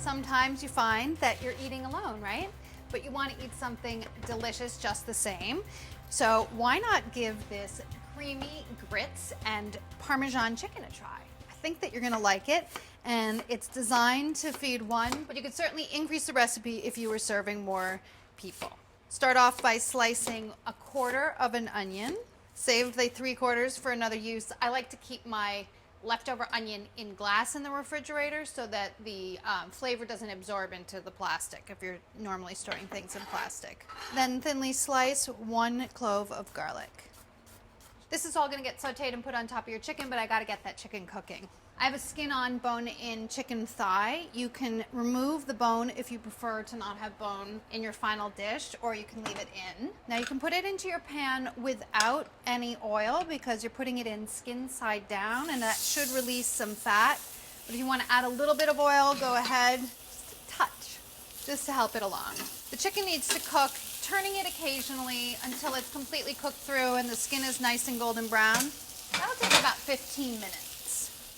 Sometimes you find that you're eating alone, right? But you want to eat something delicious just the same. So why not give this creamy grits and Parmesan chicken a try? I think that you're gonna like it, and it's designed to feed one, but you could certainly increase the recipe if you were serving more people. Start off by slicing 1/4 of an onion. Saved the 3/4 for another use. I like to keep my leftover onion in glass in the refrigerator so that the flavor doesn't absorb into the plastic if you're normally storing things in plastic. Then thinly slice 1 clove of garlic. This is all gonna get sauteed and put on top of your chicken, but I gotta get that chicken cooking. I have a skin-on bone-in chicken thigh. You can remove the bone if you prefer to not have bone in your final dish, or you can leave it in. Now you can put it into your pan without any oil because you're putting it in skin side down, and that should release some fat. But if you want to add a little bit of oil, go ahead, just a touch, just to help it along. The chicken needs to cook, turning it occasionally until it's completely cooked through and the skin is nice and golden brown. That'll take about 15 minutes.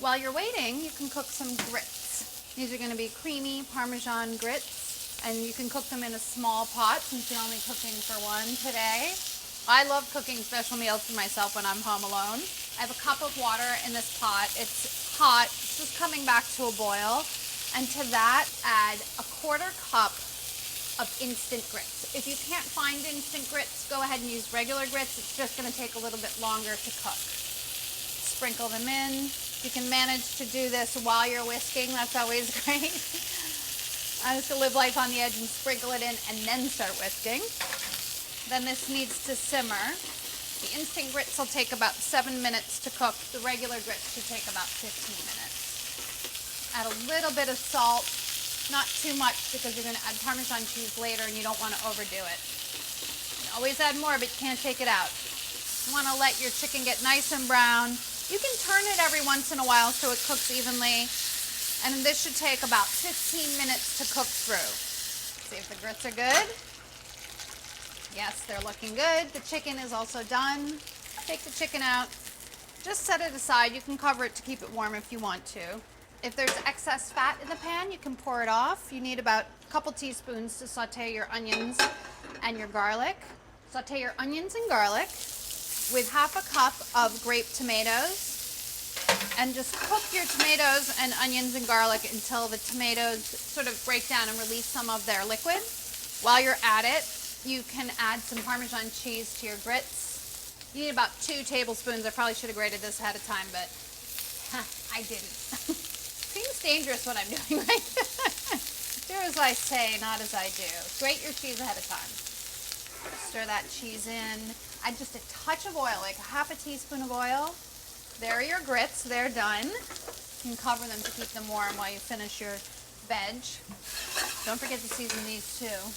While you're waiting, you can cook some grits. These are going to be creamy Parmesan grits, and you can cook them in a small pot since you're only cooking for one today. I love cooking special meals for myself when I'm home alone. I have a cup of water in this pot. It's hot, it's just coming back to a boil, and to that add 1/4 cup of instant grits. If you can't find instant grits, go ahead and use regular grits. It's just going to take a little bit longer to cook. Sprinkle them in. You can manage to do this while you're whisking. That's always great. I just live life on the edge and sprinkle it in and then start whisking. Then this needs to simmer. The instant grits will take about 7 minutes to cook. The regular grits should take about 15 minutes. Add a little bit of salt, not too much because you're going to add Parmesan cheese later and you don't want to overdo it. You can always add more, but you can't take it out. You want to let your chicken get nice and brown. You can turn it every once in a while so it cooks evenly, and this should take about 15 minutes to cook through. See if the grits are good. Yes, they're looking good. The chicken is also done. Take the chicken out. Just set it aside. You can cover it to keep it warm if you want to. If there's excess fat in the pan, you can pour it off. You need about a couple teaspoons to saute your onions and your garlic. Saute your onions and garlic with 1/2 cup of grape tomatoes, and just cook your tomatoes and onions and garlic until the tomatoes sort of break down and release some of their liquid. While you're at it, you can add some Parmesan cheese to your grits. You need about 2 tablespoons. I probably should have grated this ahead of time, but I didn't. Seems dangerous what I'm doing, right? Do as I say, not as I do. Grate your cheese ahead of time. Stir that cheese in. Add just a touch of oil, like 1/2 teaspoon of oil. There are your grits, they're done. You can cover them to keep them warm while you finish your veg. Don't forget to season these too.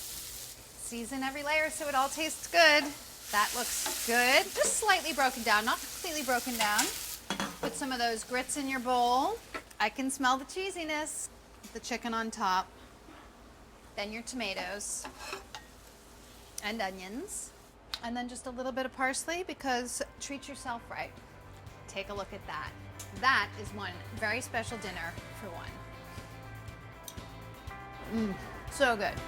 Season every layer so it all tastes good. That looks good. Just slightly broken down, not completely broken down. Put some of those grits in your bowl. I can smell the cheesiness. Put the chicken on top. Then your tomatoes and onions. And then just a little bit of parsley because treat yourself right. Take a look at that. That is one very special dinner for one. So good.